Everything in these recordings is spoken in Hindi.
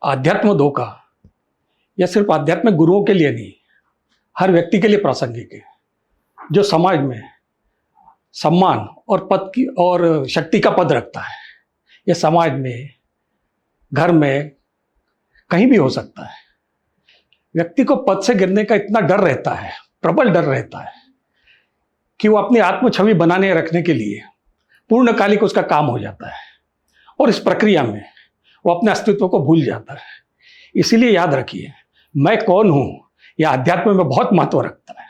आध्यात्म धोखा यह सिर्फ आध्यात्मिक गुरुओं के लिए नहीं, हर व्यक्ति के लिए प्रासंगिक है। जो समाज में सम्मान और पद की और शक्ति का पद रखता है, यह समाज में, घर में, कहीं भी हो सकता है। व्यक्ति को पद से गिरने का इतना डर रहता है, प्रबल डर रहता है, कि वो अपनी आत्म छवि बनाने रखने के लिए पूर्णकालिक उसका काम हो जाता है और इस प्रक्रिया में वो अपने अस्तित्व को भूल जाता है। इसीलिए याद रखिए, मैं कौन हूं यह अध्यात्म में बहुत महत्व रखता है।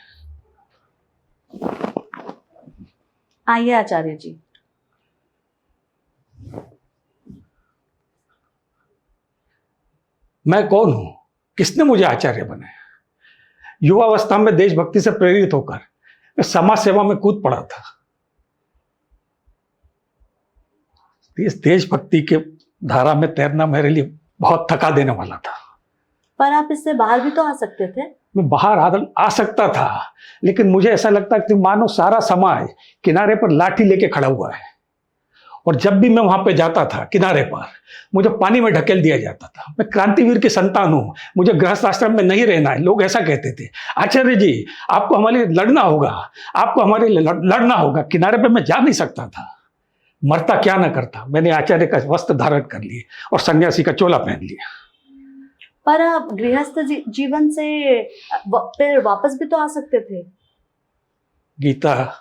आइए आचार्य जी। मैं कौन हूं, किसने मुझे आचार्य बनाया? युवावस्था में देशभक्ति से प्रेरित होकर मैं समाज सेवा में कूद पड़ा था। इस देशभक्ति के धारा में तैरना मेरे लिए बहुत थका देने वाला था। पर आप इससे बाहर भी तो आ सकते थे। मैं बाहर आ सकता था, लेकिन मुझे ऐसा लगता कि मानो सारा समाज किनारे पर लाठी लेके खड़ा हुआ है, और जब भी मैं वहां पे जाता था किनारे पर, मुझे पानी में ढकेल दिया जाता था। मैं क्रांतिवीर की संतान हूं, मुझे गृहस्थ आश्रम में नहीं रहना है। लोग ऐसा कहते थे, आचार्य जी आपको हमारे लिए लड़ना होगा, आपको हमारे लिए लड़ना होगा। किनारे पे मैं जा नहीं सकता था, मरता क्या ना करता। मैंने आचार्य का वस्त्र धारण कर लिए और सन्यासी का चोला पहन लिया। पर आप गृहस्थ जीवन से फिर वापस भी तो आ सकते थे। गीता,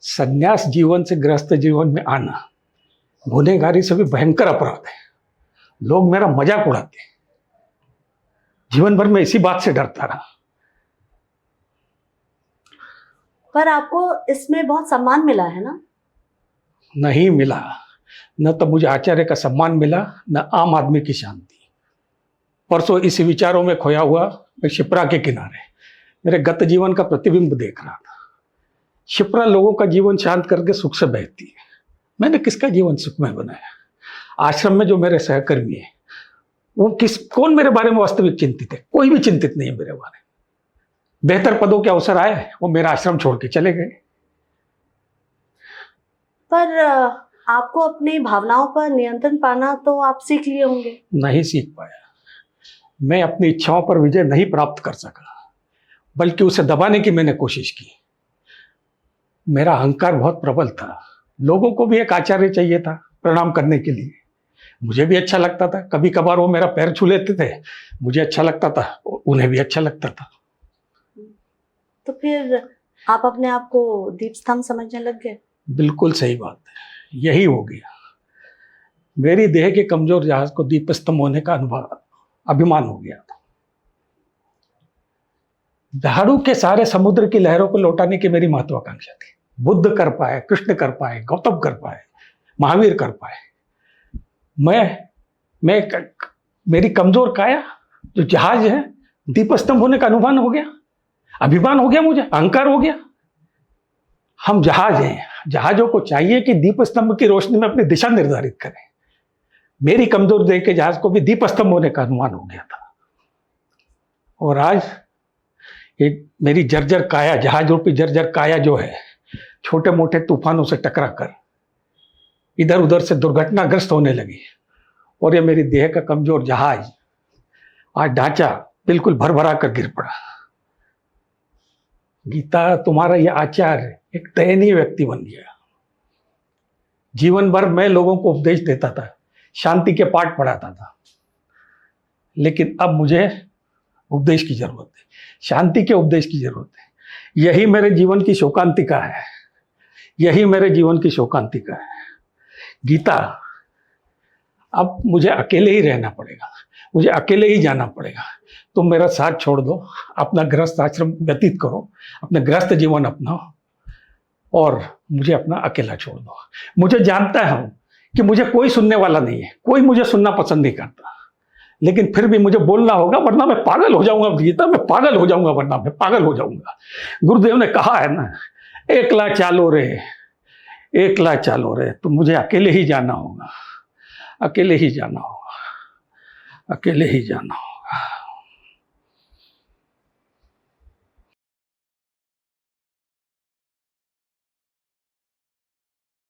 सन्यास जीवन से गृहस्थ जीवन में आना गुनहगारी से भी भयंकर अपराध है। लोग मेरा मजाक उड़ाते, जीवन भर मैं इसी बात से डरता रहा। पर आपको इसमें बहुत सम्मान मिला है ना? नहीं मिला, न तो मुझे आचार्य का सम्मान मिला, न आम आदमी की शांति। परसों इस विचारों में खोया हुआ मैं शिप्रा के किनारे मेरे गत जीवन का प्रतिबिंब देख रहा था। शिप्रा लोगों का जीवन शांत करके सुख से बहती है। मैंने किसका जीवन सुखमय बनाया? आश्रम में जो मेरे सहकर्मी है, वो कौन मेरे बारे में वास्तविक चिंतित है? कोई भी चिंतित नहीं है मेरे बारे में। बेहतर पदों के अवसर आए, वो मेरा आश्रम छोड़ के चले गए। पर आपको अपनी भावनाओं पर नियंत्रण पाना तो आप सीख लिए होंगे। नहीं सीख पाया। मैं अपनी इच्छाओं पर विजय नहीं प्राप्त कर सका, बल्कि उसे दबाने की मैंने कोशिश की। मेरा अहंकार बहुत प्रबल था। लोगों को भी एक आचार्य चाहिए था प्रणाम करने के लिए। मुझे भी अच्छा लगता था, कभी कभार वो मेरा पैर छू लेते थे, मुझे अच्छा लगता था, उन्हें भी अच्छा लगता था। तो फिर आप अपने आप को दीपस्तंभ समझने लग गए। बिल्कुल सही बात है, यही हो गया। मेरी देह के कमजोर जहाज को दीपस्तंभ होने का अभिमान हो गया था। झाड़ू के सारे समुद्र की लहरों को लौटाने की मेरी महत्वाकांक्षा थी। बुद्ध कर पाए, कृष्ण कर पाए, गौतम कर पाए, महावीर कर पाए। मेरी कमजोर काया जो जहाज है, दीपस्तंभ होने का अनुमान हो गया, अभिमान हो गया, मुझे अहंकार हो गया। हम जहाज हैं, जहाजों को चाहिए कि दीपस्तंभ की रोशनी में अपनी दिशा निर्धारित करें। मेरी कमजोर देह के जहाज को भी दीपस्तंभ होने का अनुमान हो गया था। और आज एक मेरी जर्जर काया, जहाज रूपी जर्जर काया जो है, छोटे मोटे तूफानों से टकरा कर इधर उधर से दुर्घटनाग्रस्त होने लगी। और ये मेरी देह का कमजोर जहाज आज ढांचा बिल्कुल भरभरा कर गिर पड़ा। गीता, तुम्हारा यह आचार्य एक दयनीय व्यक्ति बन गया। जीवन भर मैं लोगों को उपदेश देता था, शांति के पाठ पढ़ाता था, लेकिन अब मुझे उपदेश की जरूरत है, शांति के उपदेश की जरूरत है। यही मेरे जीवन की शोकांतिका है, यही मेरे जीवन की शोकांतिका है। गीता, अब मुझे अकेले ही रहना पड़ेगा, मुझे अकेले ही जाना पड़ेगा। तुम मेरा साथ छोड़ दो, अपना गृहस्थ आश्रम व्यतीत करो, अपना गृहस्थ जीवन अपनाओ और मुझे अपना अकेला छोड़ दो। मुझे जानता हूं कि मुझे कोई सुनने वाला नहीं है, कोई मुझे सुनना पसंद नहीं करता, लेकिन फिर भी मुझे बोलना होगा, वरना मैं पागल हो जाऊंगा। गीता, मैं पागल हो जाऊंगा, वरना मैं पागल हो जाऊंगा। गुरुदेव ने कहा है ना, एकला चालो रे, एकला चालो रे। तो मुझे अकेले ही जाना होगा, अकेले ही जाना होगा, अकेले ही जाना होगा।